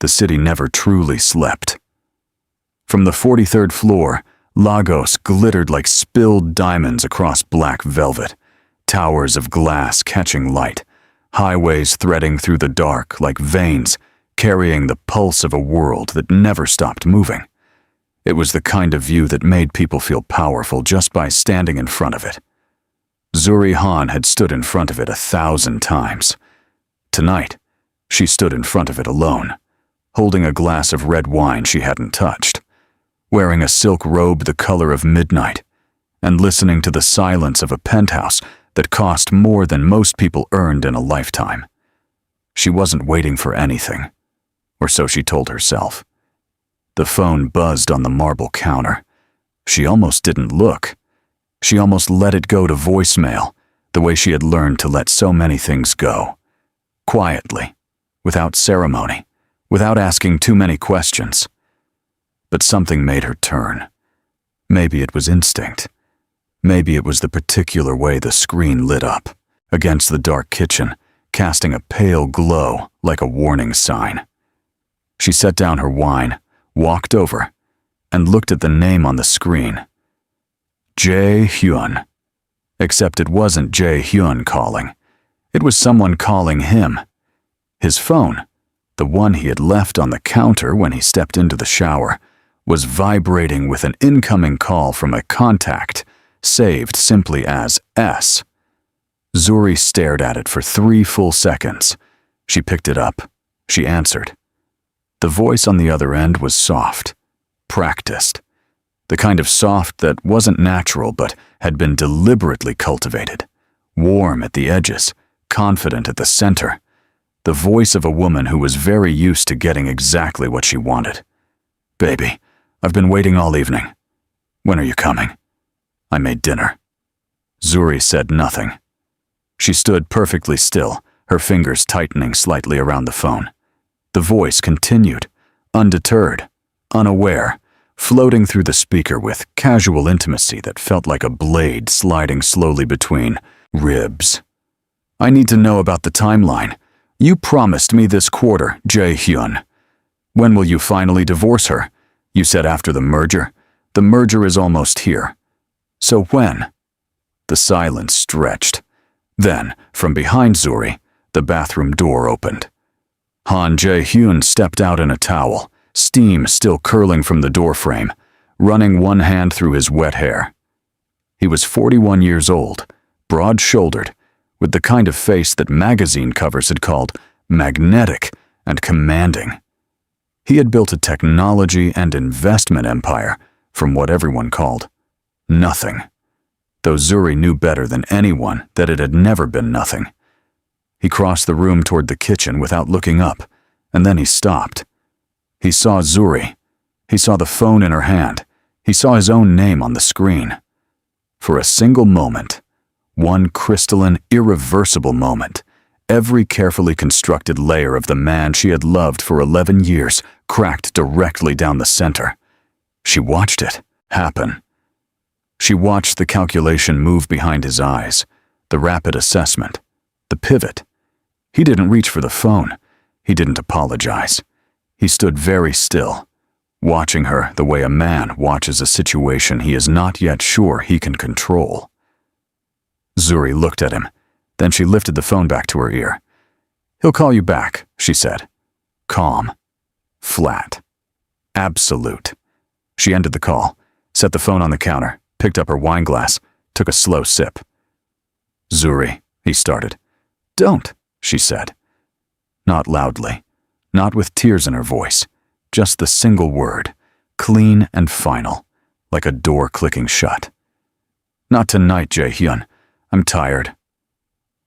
The city never truly slept. From the 43rd floor, Lagos glittered like spilled diamonds across black velvet, towers of glass catching light, highways threading through the dark like veins carrying the pulse of a world that never stopped moving. It was the kind of view that made people feel powerful just by standing in front of it. Zuri Han had stood in front of it 1,000 times. Tonight, she stood in front of it alone, holding a glass of red wine she hadn't touched, wearing a silk robe the color of midnight, and listening to the silence of a penthouse that cost more than most people earned in a lifetime. She wasn't waiting for anything, or so she told herself. The phone buzzed on the marble counter. She almost didn't look. She almost let it go to voicemail, the way she had learned to let so many things go. Quietly, without ceremony, without asking too many questions. But something made her turn. Maybe it was instinct. Maybe it was the particular way the screen lit up, against the dark kitchen, casting a pale glow like a warning sign. She set down her wine, walked over, and looked at the name on the screen. Jae-hyun. Except it wasn't Jae-hyun calling. It was someone calling him. His phone, the one he had left on the counter when he stepped into the shower, was vibrating with an incoming call from a contact, saved simply as S. Zuri stared at it for 3 full seconds. She picked it up. She answered. The voice on the other end was soft, practiced. The kind of soft that wasn't natural but had been deliberately cultivated. Warm at the edges, confident at the center. The voice of a woman who was very used to getting exactly what she wanted. Baby, I've been waiting all evening. When are you coming? I made dinner. Zuri said nothing. She stood perfectly still, her fingers tightening slightly around the phone. The voice continued, undeterred, unaware, floating through the speaker with casual intimacy that felt like a blade sliding slowly between ribs. I need to know about the timeline. You promised me this quarter, Jae-hyun. When will you finally divorce her? You said after the merger. The merger is almost here. So when? The silence stretched. Then, from behind Zuri, the bathroom door opened. Han Jae-hyun stepped out in a towel, steam still curling from the doorframe, running one hand through his wet hair. He was 41 years old, broad-shouldered, with the kind of face that magazine covers had called magnetic and commanding. He had built a technology and investment empire from what everyone called nothing, though Zuri knew better than anyone that it had never been nothing. He crossed the room toward the kitchen without looking up, and then he stopped. He saw Zuri. He saw the phone in her hand. He saw his own name on the screen. For a single moment, one crystalline, irreversible moment, every carefully constructed layer of the man she had loved for 11 years cracked directly down the center. She watched it happen. She watched the calculation move behind his eyes, the rapid assessment, the pivot. He didn't reach for the phone. He didn't apologize. He stood very still, watching her the way a man watches a situation he is not yet sure he can control. Zuri looked at him. Then she lifted the phone back to her ear. He'll call you back, she said. Calm. Flat. Absolute. She ended the call, set the phone on the counter, picked up her wine glass, took a slow sip. Zuri, he started. Don't, she said. Not loudly, not with tears in her voice, just the single word, clean and final, like a door clicking shut. Not tonight, Jae-hyun. I'm tired.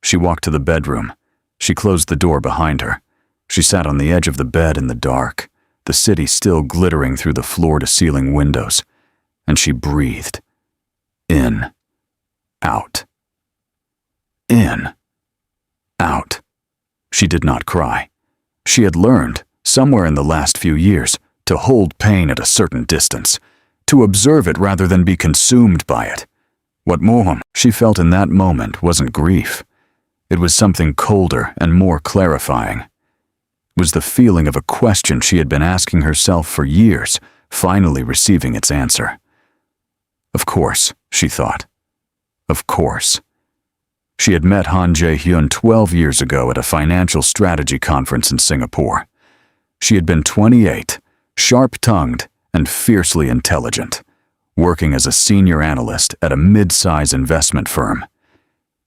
She walked to the bedroom. She closed the door behind her. She sat on the edge of the bed in the dark, the city still glittering through the floor-to-ceiling windows, and she breathed. In. Out. In. Out. She did not cry. She had learned, somewhere in the last few years, to hold pain at a certain distance, to observe it rather than be consumed by it. What more she felt in that moment wasn't grief. It was something colder and more clarifying. was the feeling of a question she had been asking herself for years, finally receiving its answer. Of course, she thought. Of course. She had met Han Jae-hyun 12 years ago at a financial strategy conference in Singapore. She had been 28, sharp-tongued, and fiercely intelligent, working as a senior analyst at a mid-size investment firm.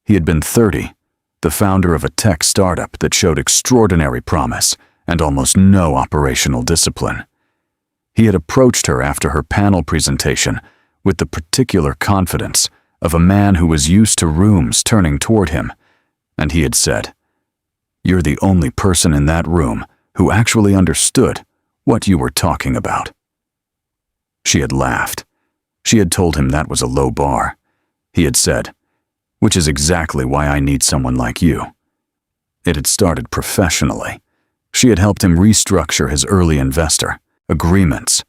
He had been 30, the founder of a tech startup that showed extraordinary promise and almost no operational discipline. He had approached her after her panel presentation with the particular confidence of a man who was used to rooms turning toward him, and he had said, "You're the only person in that room who actually understood what you were talking about." She had laughed. She had told him that was a low bar. He had said, "Which is exactly why I need someone like you." It had started professionally. She had helped him restructure his early investor agreements,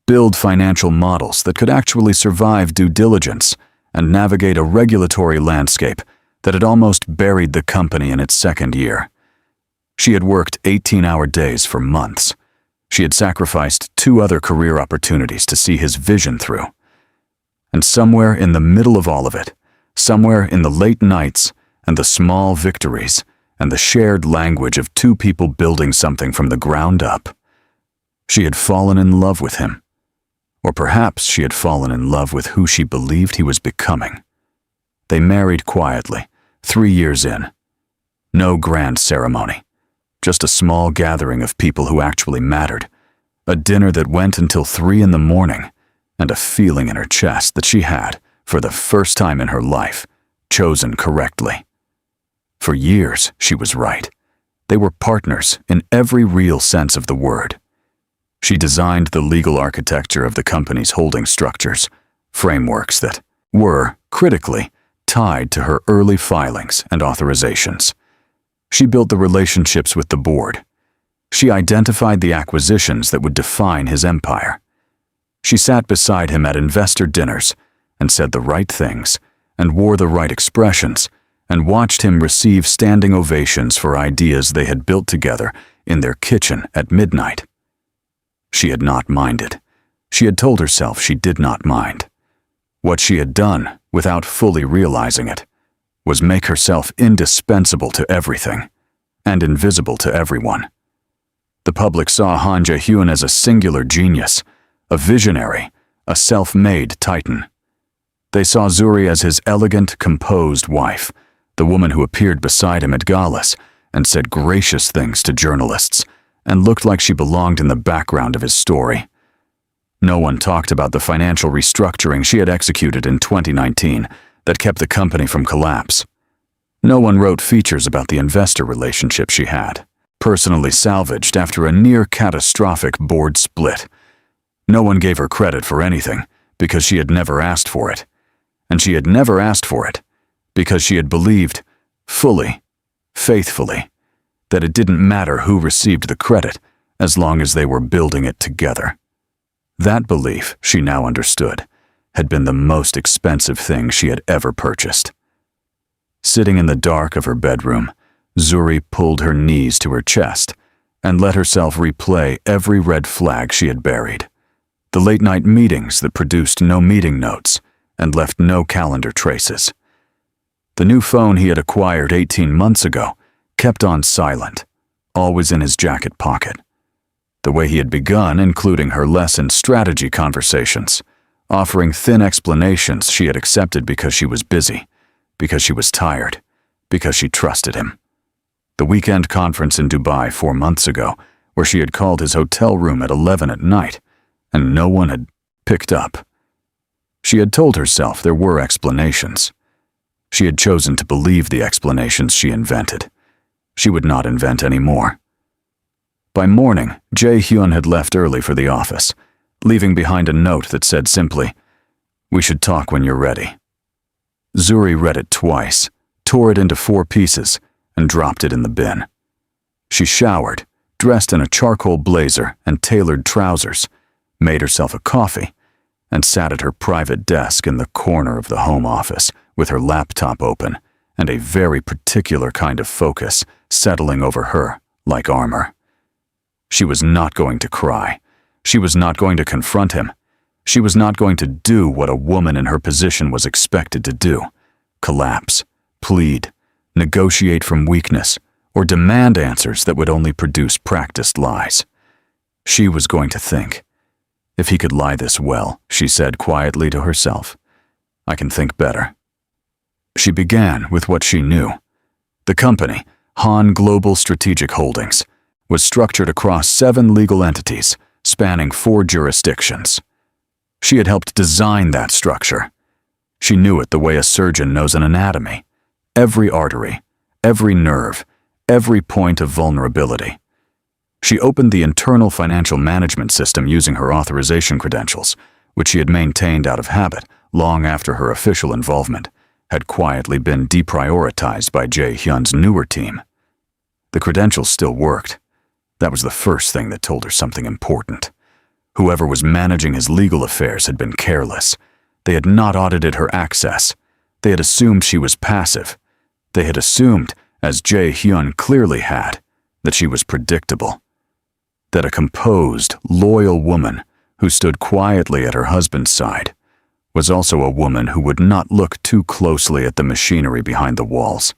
build financial models that could actually survive due diligence, and navigate a regulatory landscape that had almost buried the company in its second year. She had worked 18-hour days for months. She had sacrificed 2 other career opportunities to see his vision through. And somewhere in the middle of all of it, somewhere in the late nights and the small victories and the shared language of 2 people building something from the ground up, she had fallen in love with him. Or perhaps she had fallen in love with who she believed he was becoming. They married quietly, 3 years in. No grand ceremony, just a small gathering of people who actually mattered, a dinner that went until 3 in the morning, and a feeling in her chest that she had, for the first time in her life, chosen correctly. For years, she was right. They were partners in every real sense of the word. She designed the legal architecture of the company's holding structures, frameworks that were, critically, tied to her early filings and authorizations. She built the relationships with the board. She identified the acquisitions that would define his empire. She sat beside him at investor dinners and said the right things and wore the right expressions and watched him receive standing ovations for ideas they had built together in their kitchen at midnight. She had not minded. She had told herself she did not mind. What she had done, without fully realizing it, was make herself indispensable to everything and invisible to everyone. The public saw Han Jae-hyun as a singular genius, a visionary, a self-made titan. They saw Zuri as his elegant, composed wife, the woman who appeared beside him at galas and said gracious things to journalists, and looked like she belonged in the background of his story. No one talked about the financial restructuring she had executed in 2019 that kept the company from collapse. No one wrote features about the investor relationship she had, personally salvaged after a near-catastrophic board split. No one gave her credit for anything because she had never asked for it. And she had never asked for it because she had believed, fully, faithfully, that it didn't matter who received the credit as long as they were building it together. That belief, she now understood, had been the most expensive thing she had ever purchased. Sitting in the dark of her bedroom, Zuri pulled her knees to her chest and let herself replay every red flag she had buried. The late-night meetings that produced no meeting notes and left no calendar traces. The new phone he had acquired 18 months ago kept on silent, always in his jacket pocket. The way he had begun, including her lesson strategy conversations, offering thin explanations she had accepted because she was busy, because she was tired, because she trusted him. The weekend conference in Dubai 4 months ago, where she had called his hotel room at 11 at night, and no one had picked up. She had told herself there were explanations. She had chosen to believe the explanations she invented. She would not invent any more. By morning, Jae-hyun had left early for the office, leaving behind a note that said simply, "We should talk when you're ready." Zuri read it twice, tore it into 4 pieces, and dropped it in the bin. She showered, dressed in a charcoal blazer and tailored trousers, made herself a coffee, and sat at her private desk in the corner of the home office with her laptop open and a very particular kind of focus settling over her like armor. She was not going to cry. She was not going to confront him. She was not going to do what a woman in her position was expected to do: collapse, plead, negotiate from weakness, or demand answers that would only produce practiced lies. She was going to think. If he could lie this well, she said quietly to herself, I can think better. She began with what she knew. The company, Han Global Strategic Holdings, was structured across 7 legal entities, spanning 4 jurisdictions. She had helped design that structure. She knew it the way a surgeon knows an anatomy. Every artery, every nerve, every point of vulnerability. She opened the internal financial management system using her authorization credentials, which she had maintained out of habit long after her official involvement had quietly been deprioritized by Jae Hyun's newer team. The credentials still worked. That was the first thing that told her something important. Whoever was managing his legal affairs had been careless. They had not audited her access. They had assumed she was passive. They had assumed, as Jae Hyun clearly had, that she was predictable. That a composed, loyal woman who stood quietly at her husband's side was also a woman who would not look too closely at the machinery behind the walls.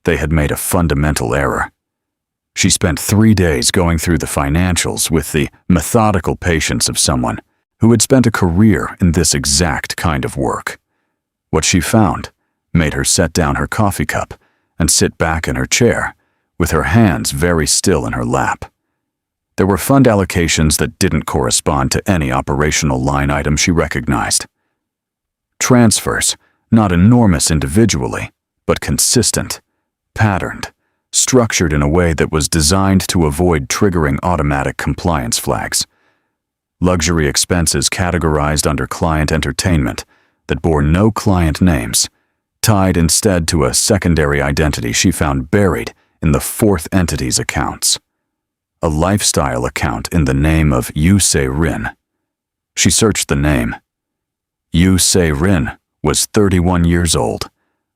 They had made a fundamental error. She spent 3 days going through the financials with the methodical patience of someone who had spent a career in this exact kind of work. What she found made her set down her coffee cup and sit back in her chair, with her hands very still in her lap. There were fund allocations that didn't correspond to any operational line item she recognized. Transfers, not enormous individually, but consistent, patterned, structured in a way that was designed to avoid triggering automatic compliance flags. Luxury expenses categorized under client entertainment that bore no client names, tied instead to a secondary identity she found buried in the 4th entity's accounts. A lifestyle account in the name of Yoo Se-rin. She searched the name. Yoo Se-rin was 31 years old,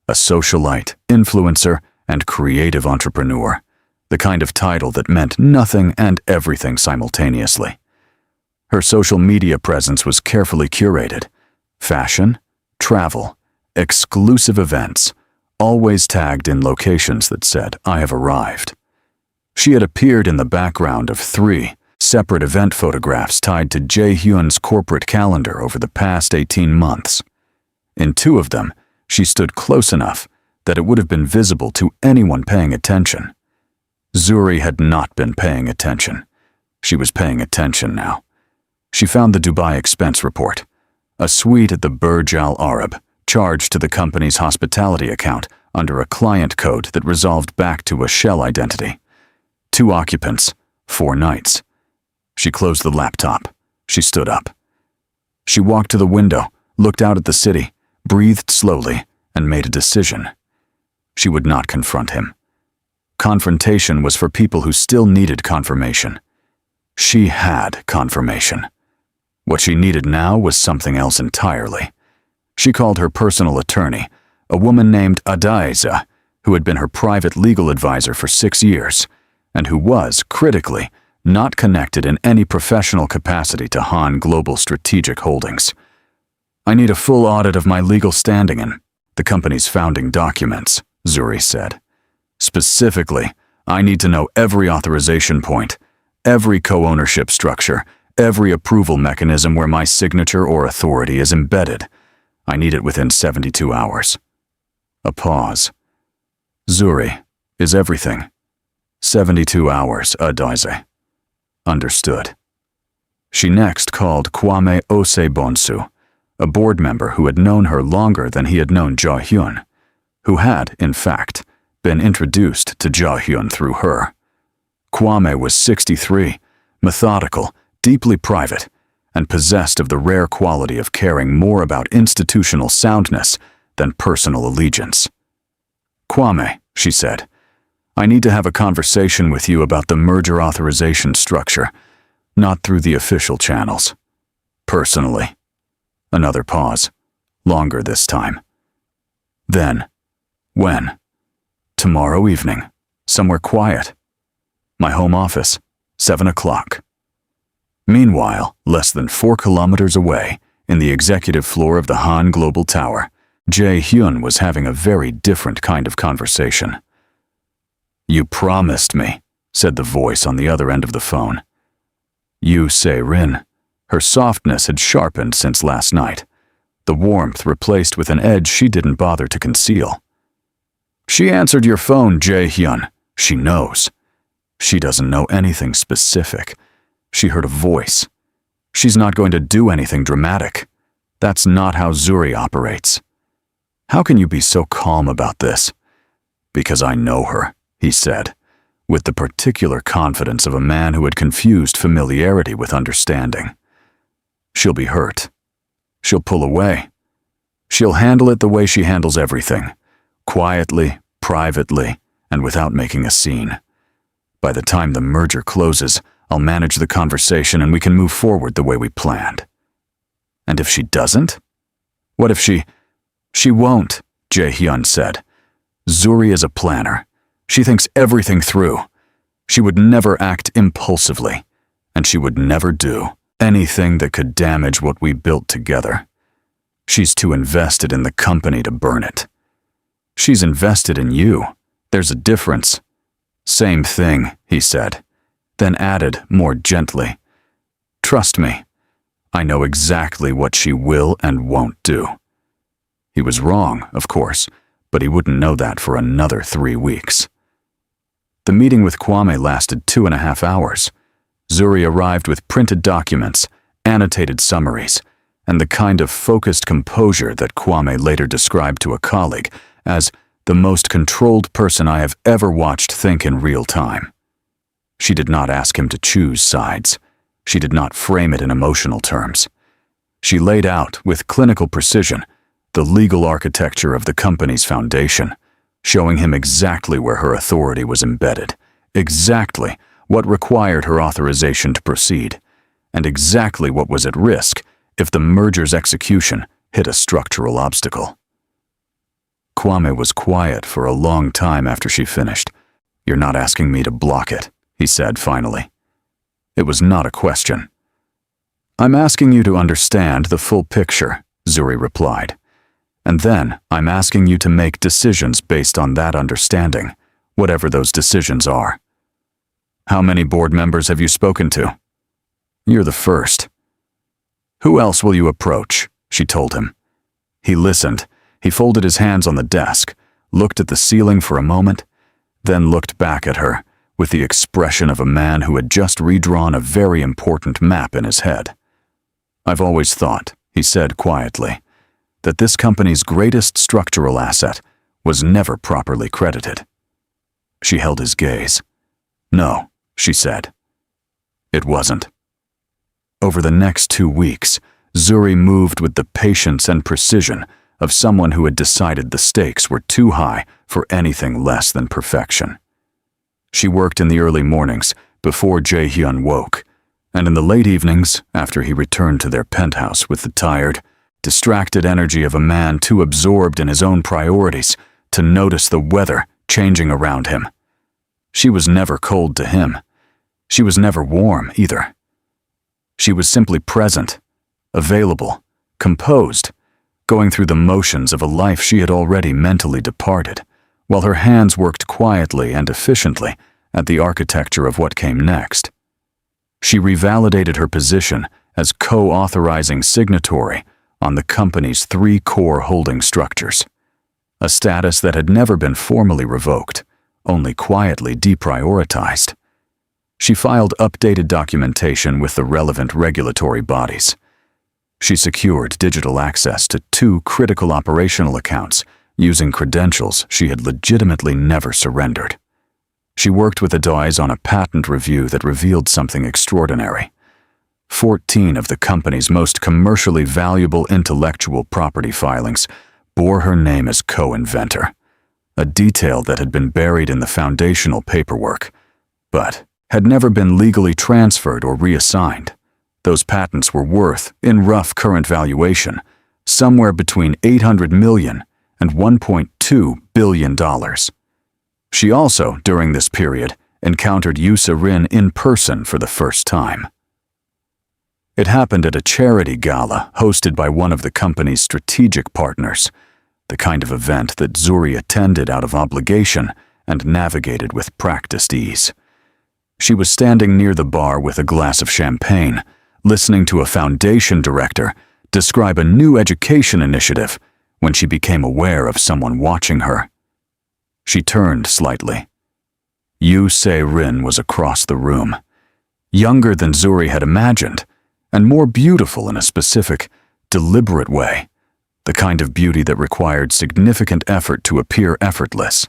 a socialite, influencer, and creative entrepreneur, the kind of title that meant nothing and everything simultaneously. Her social media presence was carefully curated. Fashion, travel, exclusive events, always tagged in locations that said, I have arrived. She had appeared in the background of 3 separate event photographs tied to Jae Hyun's corporate calendar over the past 18 months. In 2 of them, she stood close enough that it would have been visible to anyone paying attention. Zuri had not been paying attention. She was paying attention now. She found the Dubai expense report, a suite at the Burj Al Arab, charged to the company's hospitality account under a client code that resolved back to a shell identity. 2 occupants, 4 nights. She closed the laptop. She stood up. She walked to the window, looked out at the city, breathed slowly, and made a decision. She would not confront him. Confrontation was for people who still needed confirmation. She had confirmation. What she needed now was something else entirely. She called her personal attorney, a woman named Adaiza, who had been her private legal advisor for 6 years, and who was, critically, not connected in any professional capacity to Han Global Strategic Holdings. I need a full audit of my legal standing in the company's founding documents, Zuri said. Specifically, I need to know every authorization point, every co-ownership structure, every approval mechanism where my signature or authority is embedded. I need it within 72 hours. A pause. Zuri, is everything? 72 hours, Adaize. Understood. She next called Kwame Osebonsu, a board member who had known her longer than he had known Ja Hyun, who had, in fact, been introduced to Ja Hyun through her. Kwame was 63, methodical, deeply private, and possessed of the rare quality of caring more about institutional soundness than personal allegiance. Kwame, she said, I need to have a conversation with you about the merger authorization structure, not through the official channels. Personally. Another pause, longer this time. Then, when? Tomorrow evening, somewhere quiet. My home office, 7 o'clock. Meanwhile, less than 4 kilometers away, in the executive floor of the Han Global Tower, Jae Hyun was having a very different kind of conversation. "You promised me," said the voice on the other end of the phone. Yoo Se-rin. Her softness had sharpened since last night, the warmth replaced with an edge she didn't bother to conceal. "She answered your phone, Jae Hyun. She knows. She doesn't know anything specific. She heard a voice. She's not going to do anything dramatic. That's not how Zuri operates." "How can you be so calm about this?" "Because I know her," he said, with the particular confidence of a man who had confused familiarity with understanding. "She'll be hurt. She'll pull away. She'll handle it the way she handles everything, quietly, privately, and without making a scene. By the time the merger closes, I'll manage the conversation and we can move forward the way we planned." "And if she doesn't? What if she—" "She won't," Jae Hyun said. "Zuri is a planner. She thinks everything through. She would never act impulsively, and she would never do anything that could damage what we built together. She's too invested in the company to burn it. She's invested in you. There's a difference." "Same thing," he said, then added more gently, "Trust me, I know exactly what she will and won't do." He was wrong, of course, but he wouldn't know that for another 3 weeks. The meeting with Kwame lasted 2.5 hours. Zuri arrived with printed documents, annotated summaries, and the kind of focused composure that Kwame later described to a colleague as the most controlled person I have ever watched think in real time. She did not ask him to choose sides. She did not frame it in emotional terms. She laid out, with clinical precision, the legal architecture of the company's foundation, showing him exactly where her authority was embedded, exactly what required her authorization to proceed, and exactly what was at risk if the merger's execution hit a structural obstacle. Kwame was quiet for a long time after she finished. "You're not asking me to block it," he said finally. It was not a question. "I'm asking you to understand the full picture," Zuri replied. "And then I'm asking you to make decisions based on that understanding, whatever those decisions are." "How many board members have you spoken to?" "You're the first." "Who else will you approach?" she told him. He listened. He folded his hands on the desk, looked at the ceiling for a moment, then looked back at her with the expression of a man who had just redrawn a very important map in his head. "I've always thought," he said quietly, "that this company's greatest structural asset was never properly credited." She held his gaze. "No," she said. "It wasn't." Over the next 2 weeks, Zuri moved with the patience and precision of someone who had decided the stakes were too high for anything less than perfection. She worked in the early mornings before Jae Hyun woke, and in the late evenings after he returned to their penthouse with the tired, distracted energy of a man too absorbed in his own priorities to notice the weather changing around him. She was never cold to him. She was never warm either. She was simply present, available, composed, going through the motions of a life she had already mentally departed, while her hands worked quietly and efficiently at the architecture of what came next. She revalidated her position as co-authorizing signatory on the company's 3 core holding structures, a status that had never been formally revoked, only quietly deprioritized. She filed updated documentation with the relevant regulatory bodies. She secured digital access to 2 critical operational accounts using credentials she had legitimately never surrendered. She worked with the DOIs on a patent review that revealed something extraordinary. 14 of the company's most commercially valuable intellectual property filings bore her name as co-inventor, a detail that had been buried in the foundational paperwork, but had never been legally transferred or reassigned. Those patents were worth, in rough current valuation, somewhere between $800 million and $1.2 billion. She also, during this period, encountered Zuri Han in person for the first time. It happened at a charity gala hosted by one of the company's strategic partners, the kind of event that Zuri attended out of obligation and navigated with practiced ease. She was standing near the bar with a glass of champagne, listening to a foundation director describe a new education initiative when she became aware of someone watching her. She turned slightly. Zuri Han was across the room, younger than Zuri had imagined, and more beautiful in a specific, deliberate way, the kind of beauty that required significant effort to appear effortless.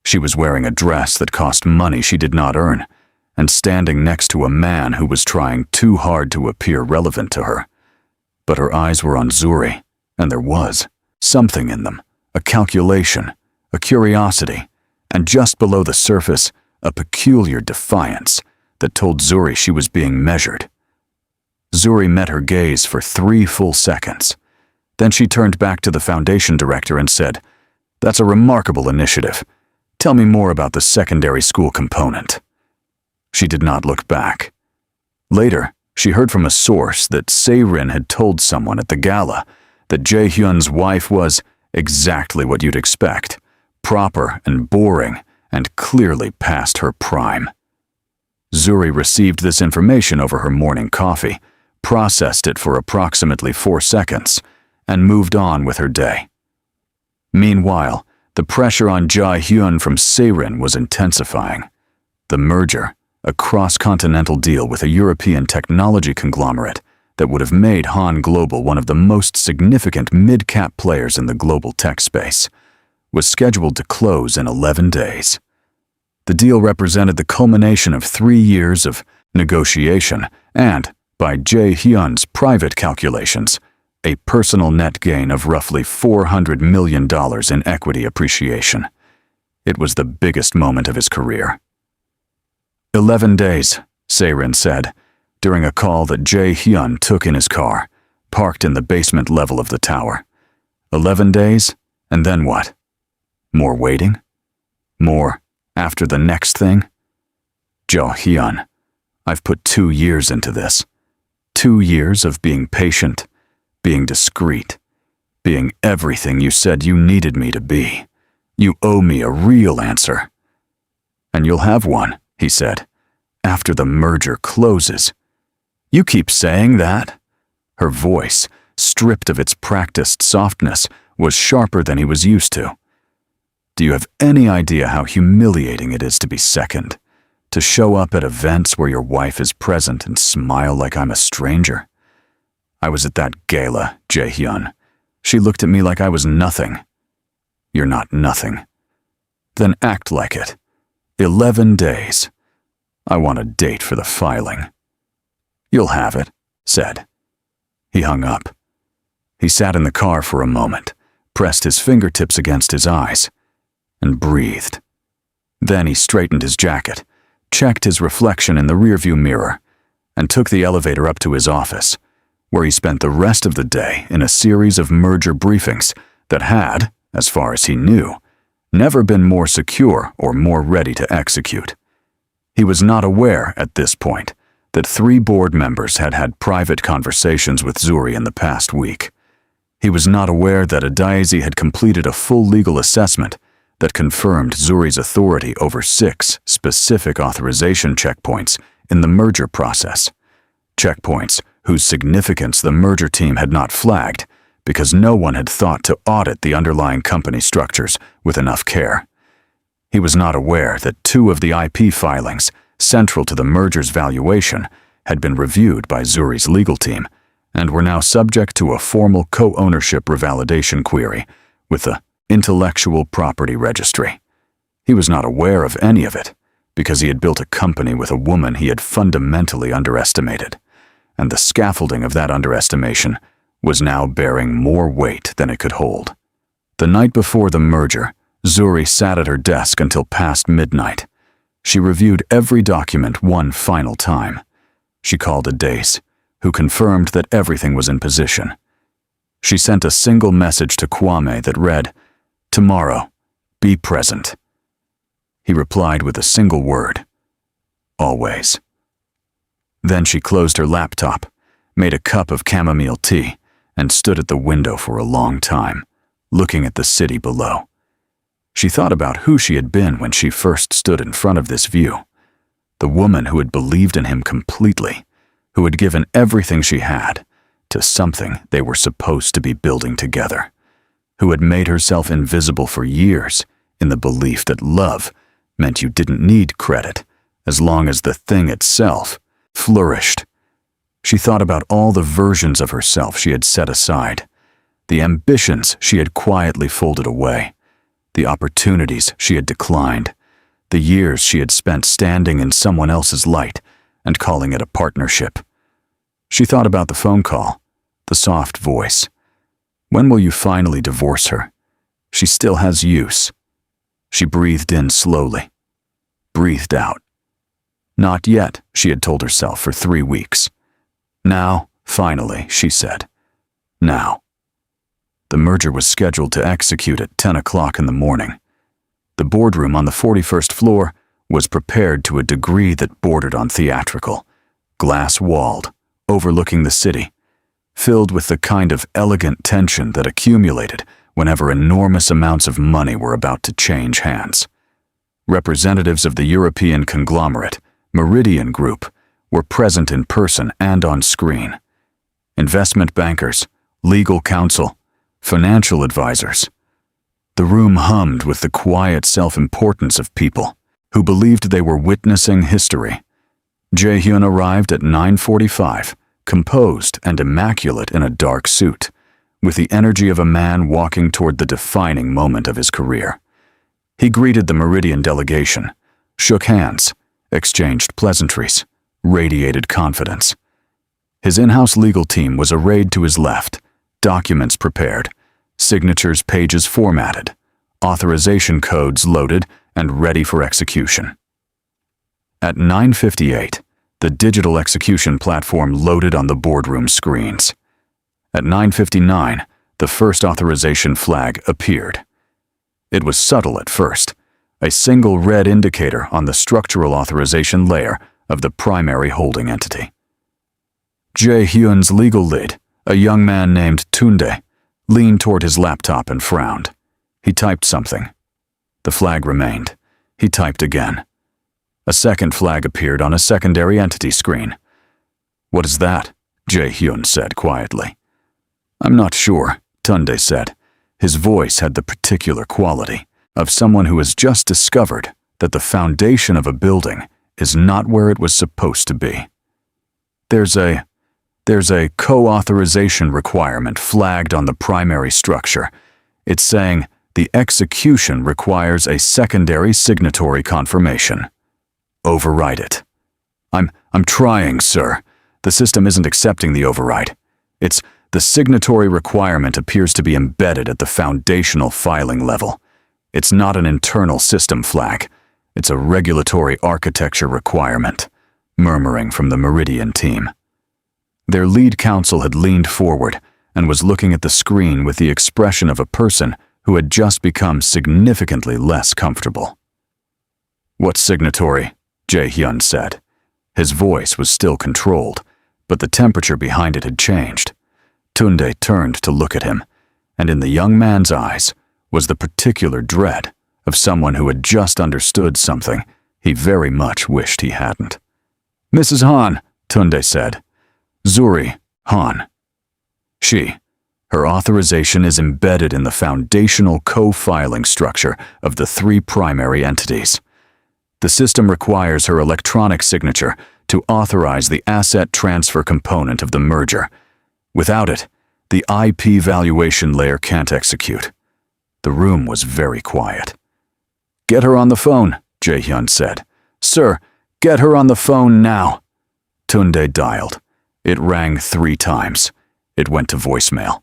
She was wearing a dress that cost money she did not earn, and standing next to a man who was trying too hard to appear relevant to her. But her eyes were on Zuri, and there was something in them, a calculation, a curiosity, and just below the surface, a peculiar defiance that told Zuri she was being measured. Zuri met her gaze for 3 full seconds. Then she turned back to the foundation director and said, "That's a remarkable initiative. Tell me more about the secondary school component." She did not look back. Later, she heard from a source that Zuri Han had told someone at the gala that Jae Hyun's wife was exactly what you'd expect, proper and boring, and clearly past her prime. Zuri received this information over her morning coffee, processed it for approximately 4 seconds, and moved on with her day. Meanwhile, the pressure on Jae Hyun from Zuri Han was intensifying. The merger, a cross-continental deal with a European technology conglomerate that would have made Han Global one of the most significant mid-cap players in the global tech space, was scheduled to close in 11 days. The deal represented the culmination of 3 years of negotiation and, by Jae Hyun's private calculations, a personal net gain of roughly $400 million in equity appreciation. It was the biggest moment of his career. 11 days, Zuri Han said, during a call that Jae Hyun took in his car, parked in the basement level of the tower. 11 days, and then what? More waiting? More after the next thing? Jae Hyun, I've put 2 years into this. 2 years of being patient, being discreet, being everything you said you needed me to be. You owe me a real answer. And you'll have one, he said, after the merger closes. You keep saying that? Her voice, stripped of its practiced softness, was sharper than he was used to. Do you have any idea how humiliating it is to be second? To show up at events where your wife is present and smile like I'm a stranger? I was at that gala, Jae Hyun. She looked at me like I was nothing. You're not nothing. Then act like it. 11 days. I want a date for the filing. You'll have it, said. He hung up. He sat in the car for a moment, pressed his fingertips against his eyes, and breathed. Then he straightened his jacket, checked his reflection in the rearview mirror, and took the elevator up to his office, where he spent the rest of the day in a series of merger briefings that had, as far as he knew, never been more secure or more ready to execute. He was not aware, at this point, that 3 board members had had private conversations with Zuri in the past week. He was not aware that Adaezi had completed a full legal assessment that confirmed Zuri's authority over 6 specific authorization checkpoints in the merger process. Checkpoints whose significance the merger team had not flagged because no one had thought to audit the underlying company structures with enough care. He was not aware that 2 of the IP filings, central to the merger's valuation, had been reviewed by Zuri's legal team and were now subject to a formal co-ownership revalidation query with the Intellectual Property Registry. He was not aware of any of it because he had built a company with a woman he had fundamentally underestimated, and the scaffolding of that underestimation was now bearing more weight than it could hold. The night before the merger, Zuri sat at her desk until past midnight. She reviewed every document one final time. She called Adaeze, who confirmed that everything was in position. She sent a single message to Kwame that read, "Tomorrow, be present." He replied with a single word, always. Then she closed her laptop, made a cup of chamomile tea, and stood at the window for a long time, looking at the city below. She thought about who she had been when she first stood in front of this view. The woman who had believed in him completely, who had given everything she had to something they were supposed to be building together, who had made herself invisible for years in the belief that love meant you didn't need credit as long as the thing itself flourished. She thought about all the versions of herself she had set aside, the ambitions she had quietly folded away, the opportunities she had declined, the years she had spent standing in someone else's light and calling it a partnership. She thought about the phone call, the soft voice. When will you finally divorce her? She still has use. She breathed in slowly, breathed out. Not yet, she had told herself for 3 weeks. Now, finally, she said. Now. The merger was scheduled to execute at 10 o'clock in the morning. The boardroom on the 41st floor was prepared to a degree that bordered on theatrical, glass-walled, overlooking the city, filled with the kind of elegant tension that accumulated whenever enormous amounts of money were about to change hands. Representatives of the European conglomerate, Meridian Group, were present in person and on screen. Investment bankers, legal counsel, financial advisors. The room hummed with the quiet self-importance of people who believed they were witnessing history. Jae-hyun arrived at 9:45, composed and immaculate in a dark suit, with the energy of a man walking toward the defining moment of his career. He greeted the Meridian delegation, shook hands, exchanged pleasantries, radiated confidence. His in-house legal team was arrayed to his left, documents prepared, signatures pages formatted, authorization codes loaded and ready for execution. At 9:58, the digital execution platform loaded on the boardroom screens. At 9:59, the first authorization flag appeared. It was subtle at first, a single red indicator on the structural authorization layer of the primary holding entity. Jae-hyun's legal lead, a young man named Tunde, leaned toward his laptop and frowned. He typed something. The flag remained. He typed again. A second flag appeared on a secondary entity screen. "What is that?" Jae-hyun said quietly. "I'm not sure," Tunde said. His voice had the particular quality of someone who has just discovered that the foundation of a building is not where it was supposed to be. There's a co-authorization requirement flagged on the primary structure. It's saying the execution requires a secondary signatory confirmation. Override it. I'm trying, sir. The system isn't accepting the override. The signatory requirement appears to be embedded at the foundational filing level. It's not an internal system flag. It's a regulatory architecture requirement, murmuring from the Meridian team. Their lead counsel had leaned forward and was looking at the screen with the expression of a person who had just become significantly less comfortable. "What signatory?" Jae-hyun said. His voice was still controlled, but the temperature behind it had changed. Tunde turned to look at him, and in the young man's eyes was the particular dread of someone who had just understood something he very much wished he hadn't. "Mrs. Han," Tunde said. "Zuri Han." Her authorization is embedded in the foundational co-filing structure of the 3 primary entities. The system requires her electronic signature to authorize the asset transfer component of the merger. Without it, the IP valuation layer can't execute. The room was very quiet. "Get her on the phone," Jae-hyun said. "Sir, get her on the phone now." Tunde dialed. It rang 3 times. It went to voicemail.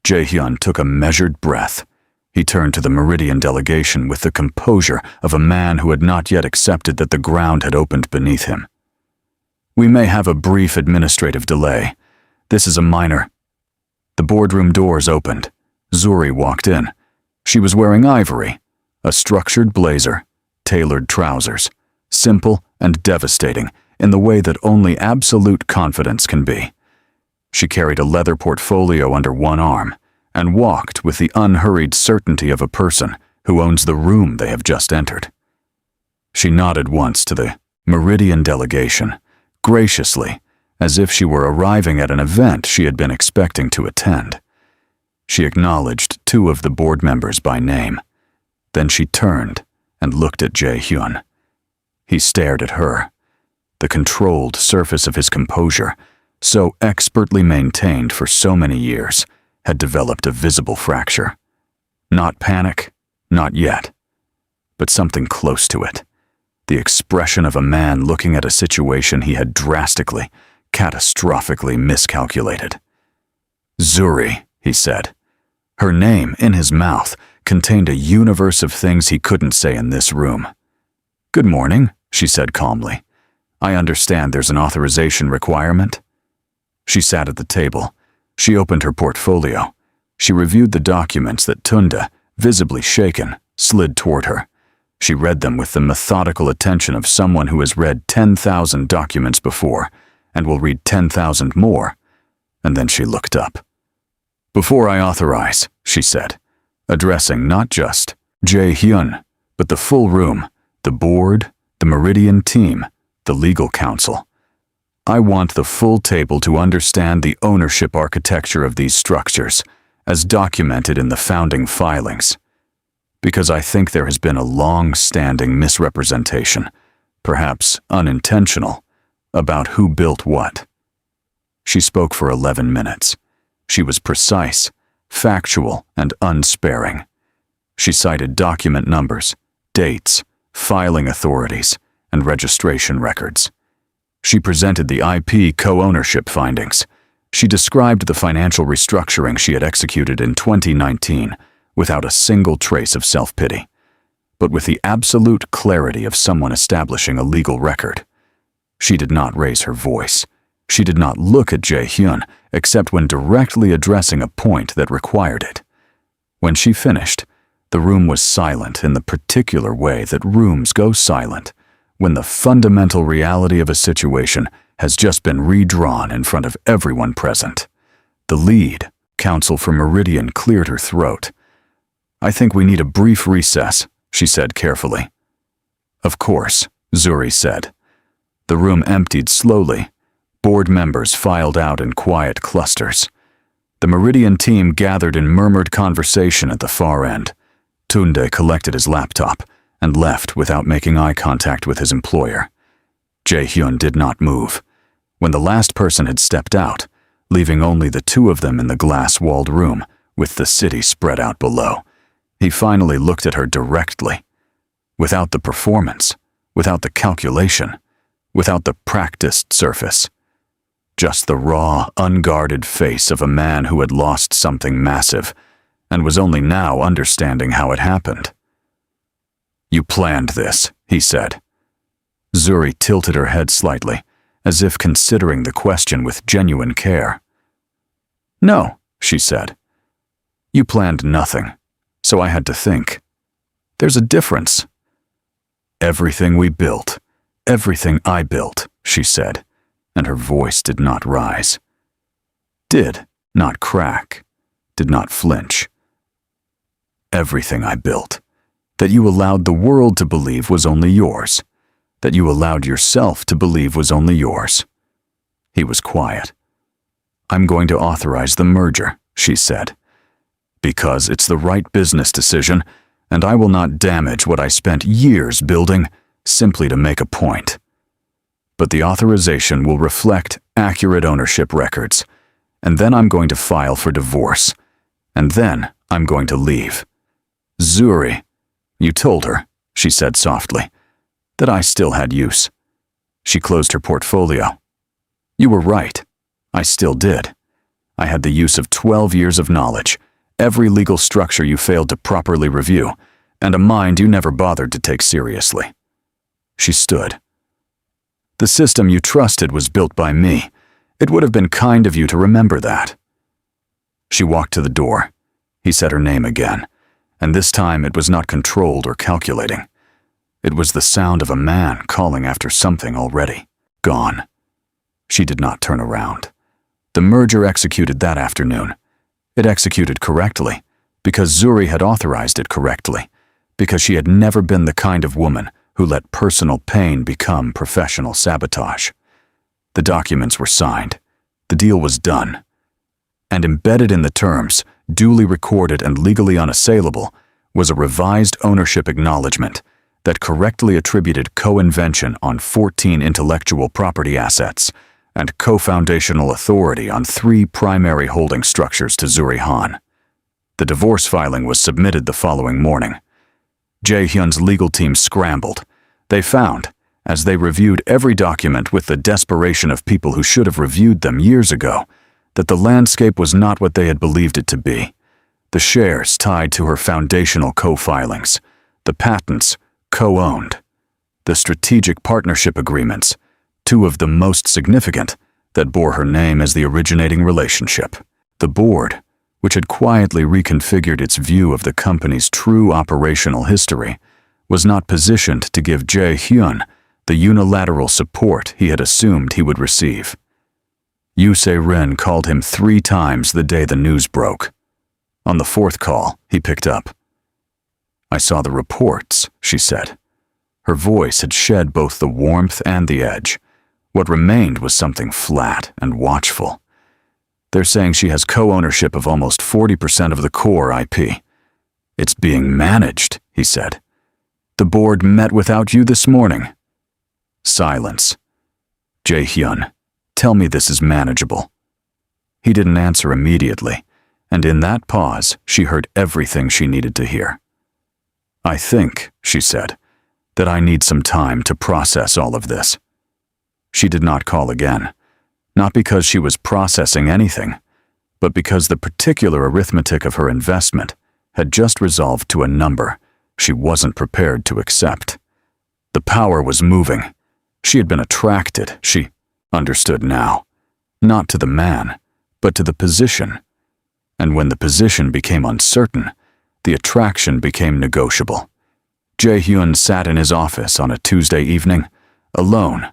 Jae-hyun took a measured breath. He turned to the Meridian delegation with the composure of a man who had not yet accepted that the ground had opened beneath him. "We may have a brief administrative delay. This is a minor." The boardroom doors opened. Zuri walked in. She was wearing ivory, a structured blazer, tailored trousers, simple and devastating in the way that only absolute confidence can be. She carried a leather portfolio under one arm and walked with the unhurried certainty of a person who owns the room they have just entered. She nodded once to the Meridian delegation, graciously, as if she were arriving at an event she had been expecting to attend. She acknowledged two of the board members by name. Then she turned and looked at Jae-hyun. He stared at her. The controlled surface of his composure, so expertly maintained for so many years, had developed a visible fracture. Not panic, not yet, but something close to it. The expression of a man looking at a situation he had drastically, catastrophically miscalculated. Zuri, he said. Her name, in his mouth, contained a universe of things he couldn't say in this room. Good morning, she said calmly. I understand there's an authorization requirement. She sat at the table. She opened her portfolio. She reviewed the documents that Tunda, visibly shaken, slid toward her. She read them with the methodical attention of someone who has read 10,000 documents before and will read 10,000 more, and then she looked up. Before I authorize, she said, addressing not just Jae-hyun, but the full room, the board, the Meridian team, the legal counsel. I want the full table to understand the ownership architecture of these structures, as documented in the founding filings, because I think there has been a long-standing misrepresentation, perhaps unintentional, about who built what. She spoke for 11 minutes. She was precise, factual, and unsparing. She cited document numbers, dates, filing authorities, and registration records. She presented the IP co-ownership findings. She described the financial restructuring she had executed in 2019 without a single trace of self-pity, but with the absolute clarity of someone establishing a legal record. She did not raise her voice. She did not look at Jae-hyun except when directly addressing a point that required it. When she finished, the room was silent in the particular way that rooms go silent when the fundamental reality of a situation has just been redrawn in front of everyone present. The lead, counsel for Meridian, cleared her throat. I think we need a brief recess, she said carefully. Of course, Zuri said. The room emptied slowly. Board members filed out in quiet clusters. The Meridian team gathered in murmured conversation at the far end. Tunde collected his laptop and left without making eye contact with his employer. Jae-hyun did not move. When the last person had stepped out, leaving only the two of them in the glass-walled room with the city spread out below, he finally looked at her directly. Without the performance, without the calculation, without the practiced surface. Just the raw, unguarded face of a man who had lost something massive and was only now understanding how it happened. You planned this, he said. Zuri tilted her head slightly, as if considering the question with genuine care. No, she said. You planned nothing, so I had to think. There's a difference. Everything we built, everything I built, she said, and her voice did not rise. Did not crack, did not flinch. Everything I built, that you allowed the world to believe was only yours, that you allowed yourself to believe was only yours. He was quiet. I'm going to authorize the merger, she said, because it's the right business decision, and I will not damage what I spent years building simply to make a point. But the authorization will reflect accurate ownership records, and then I'm going to file for divorce, and then I'm going to leave. Zuri, you told her, she said softly, that I still had use. She closed her portfolio. You were right. I still did. I had the use of 12 years of knowledge, every legal structure you failed to properly review, and a mind you never bothered to take seriously. She stood. The system you trusted was built by me. It would have been kind of you to remember that. She walked to the door. He said her name again, and this time it was not controlled or calculating. It was the sound of a man calling after something already gone. She did not turn around. The merger executed that afternoon. It executed correctly, because Zuri had authorized it correctly, because she had never been the kind of woman who let personal pain become professional sabotage. The documents were signed. The deal was done. And embedded in the terms, duly recorded and legally unassailable, was a revised ownership acknowledgement that correctly attributed co-invention on 14 intellectual property assets and co-foundational authority on 3 primary holding structures to Zuri Han. The divorce filing was submitted the following morning. Jae Hyun's legal team scrambled. They found, as they reviewed every document with the desperation of people who should have reviewed them years ago, that the landscape was not what they had believed it to be. The shares tied to her foundational co-filings, the patents co-owned, the strategic partnership agreements, 2 of the most significant, that bore her name as the originating relationship. The board, which had quietly reconfigured its view of the company's true operational history, was not positioned to give Jae Hyun the unilateral support he had assumed he would receive. Yoo Se-rin called him 3 times the day the news broke. On the 4th call, he picked up. "I saw the reports," she said. Her voice had shed both the warmth and the edge. What remained was something flat and watchful. "They're saying she has co-ownership of almost 40% of the core IP. It's being managed," he said. "The board met without you this morning." Silence. "Jae Hyun, tell me this is manageable." He didn't answer immediately, and in that pause, she heard everything she needed to hear. "I think," she said, "that I need some time to process all of this." She did not call again, not because she was processing anything, but because the particular arithmetic of her investment had just resolved to a number she wasn't prepared to accept. The power was moving. She had been attracted, she understood now, not to the man, but to the position. And when the position became uncertain, the attraction became negotiable. Jae Hyun sat in his office on a Tuesday evening, alone,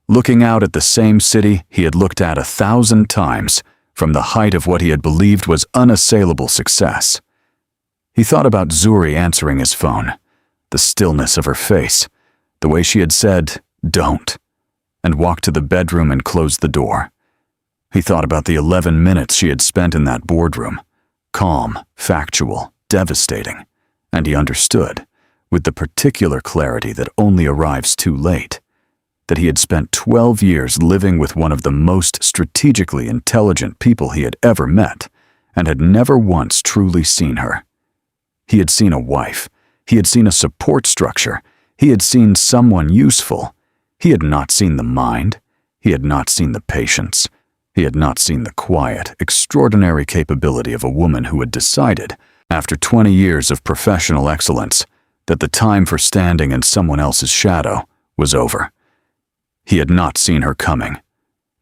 looking out at the same city he had looked at 1,000 times from the height of what he had believed was unassailable success. He thought about Zuri answering his phone, the stillness of her face, the way she had said, "Don't," and walked to the bedroom and closed the door. He thought about the 11 minutes she had spent in that boardroom, calm, factual, devastating, and he understood, with the particular clarity that only arrives too late, that he had spent 12 years living with one of the most strategically intelligent people he had ever met, and had never once truly seen her. He had seen a wife. He had seen a support structure. He had seen someone useful. He had not seen the mind. He had not seen the patience. He had not seen the quiet, extraordinary capability of a woman who had decided, after 20 years of professional excellence, that the time for standing in someone else's shadow was over. He had not seen her coming.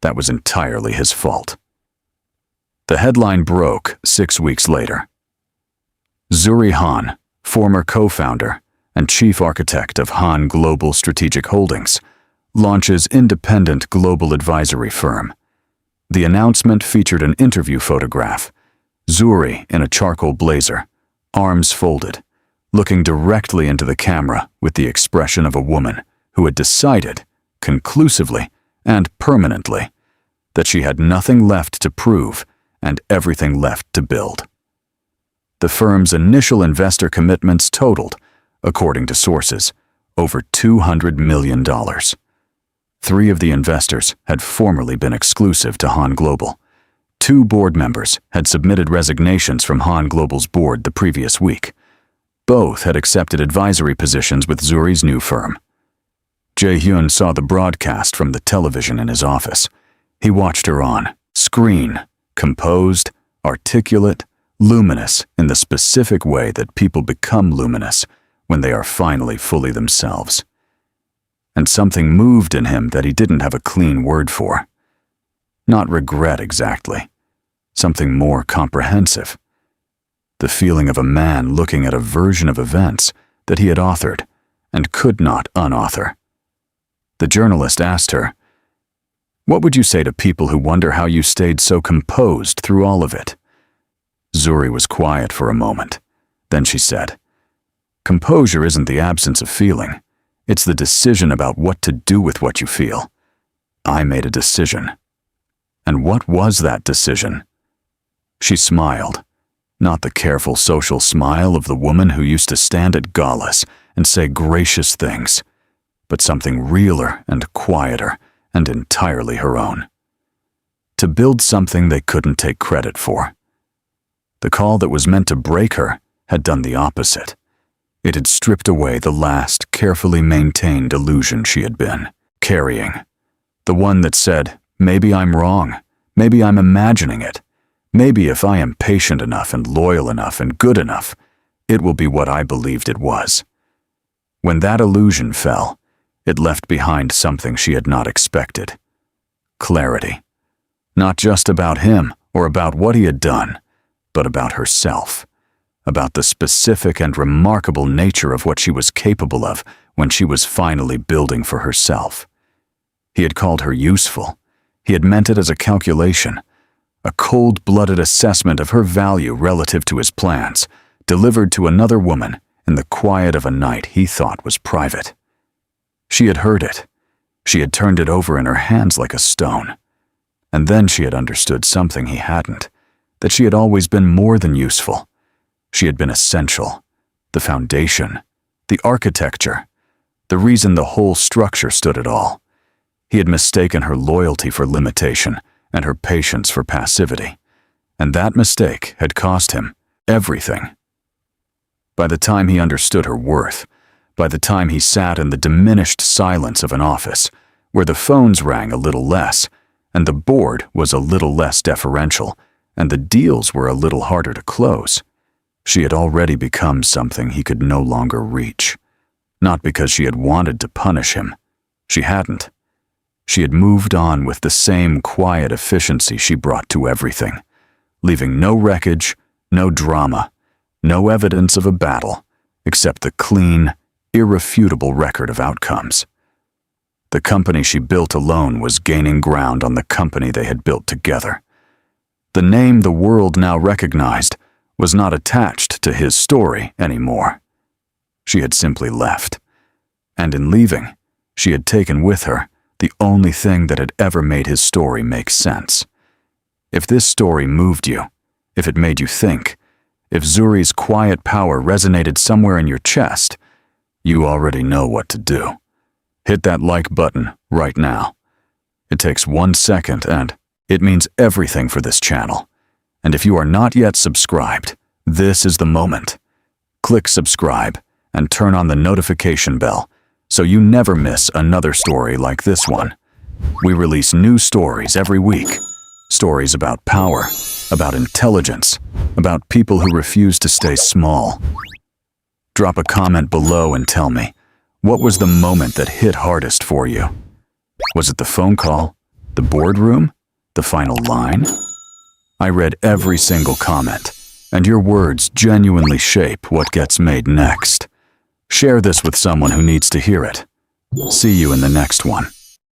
That was entirely his fault. The headline broke 6 weeks later. Zuri Han, former co-founder and chief architect of Han Global Strategic Holdings, launches independent global advisory firm. The announcement featured an interview photograph. Zuri in a charcoal blazer, arms folded, looking directly into the camera with the expression of a woman who had decided, conclusively and permanently, that she had nothing left to prove and everything left to build. The firm's initial investor commitments totaled, according to sources, over $200 million. 3 of the investors had formerly been exclusive to Han Global. 2 board members had submitted resignations from Han Global's board the previous week. Both had accepted advisory positions with Zuri's new firm. Jae Hyun saw the broadcast from the television in his office. He watched her on screen, composed, articulate, luminous in the specific way that people become luminous when they are finally fully themselves. And something moved in him that he didn't have a clean word for. Not regret exactly. Something more comprehensive. The feeling of a man looking at a version of events that he had authored and could not unauthor. The journalist asked her, "What would you say to people who wonder how you stayed so composed through all of it?" Zuri was quiet for a moment. Then she said, "Composure isn't the absence of feeling. It's the decision about what to do with what you feel. I made a decision." And what was that decision? She smiled, not the careful social smile of the woman who used to stand at galas and say gracious things, but something realer and quieter and entirely her own. To build something they couldn't take credit for. The call that was meant to break her had done the opposite. It had stripped away the last carefully maintained illusion she had been carrying. The one that said, "Maybe I'm wrong. Maybe I'm imagining it. Maybe if I am patient enough and loyal enough and good enough, it will be what I believed it was." When that illusion fell, it left behind something she had not expected. Clarity. Not just about him or about what he had done, but about herself. About the specific and remarkable nature of what she was capable of when she was finally building for herself. He had called her useful. He had meant it as a calculation, a cold-blooded assessment of her value relative to his plans, delivered to another woman in the quiet of a night he thought was private. She had heard it. She had turned it over in her hands like a stone. And then she had understood something he hadn't, that she had always been more than useful. She had been essential, the foundation, the architecture, the reason the whole structure stood at all. He had mistaken her loyalty for limitation and her patience for passivity, and that mistake had cost him everything. By the time he understood her worth, by the time he sat in the diminished silence of an office, where the phones rang a little less, and the board was a little less deferential, and the deals were a little harder to close, she had already become something he could no longer reach. Not because she had wanted to punish him. She hadn't. She had moved on with the same quiet efficiency she brought to everything, leaving no wreckage, no drama, no evidence of a battle, except the clean, irrefutable record of outcomes. The company she built alone was gaining ground on the company they had built together. The name the world now recognized was not attached to his story anymore. She had simply left. And in leaving, she had taken with her the only thing that had ever made his story make sense. If this story moved you, if it made you think, if Zuri's quiet power resonated somewhere in your chest, you already know what to do. Hit that like button right now. It takes 1 second and it means everything for this channel. And if you are not yet subscribed, this is the moment. Click subscribe and turn on the notification bell so you never miss another story like this one. We release new stories every week. Stories about power, about intelligence, about people who refuse to stay small. Drop a comment below and tell me, what was the moment that hit hardest for you? Was it the phone call, the boardroom, the final line? I read every single comment, and your words genuinely shape what gets made next. Share this with someone who needs to hear it. See you in the next one.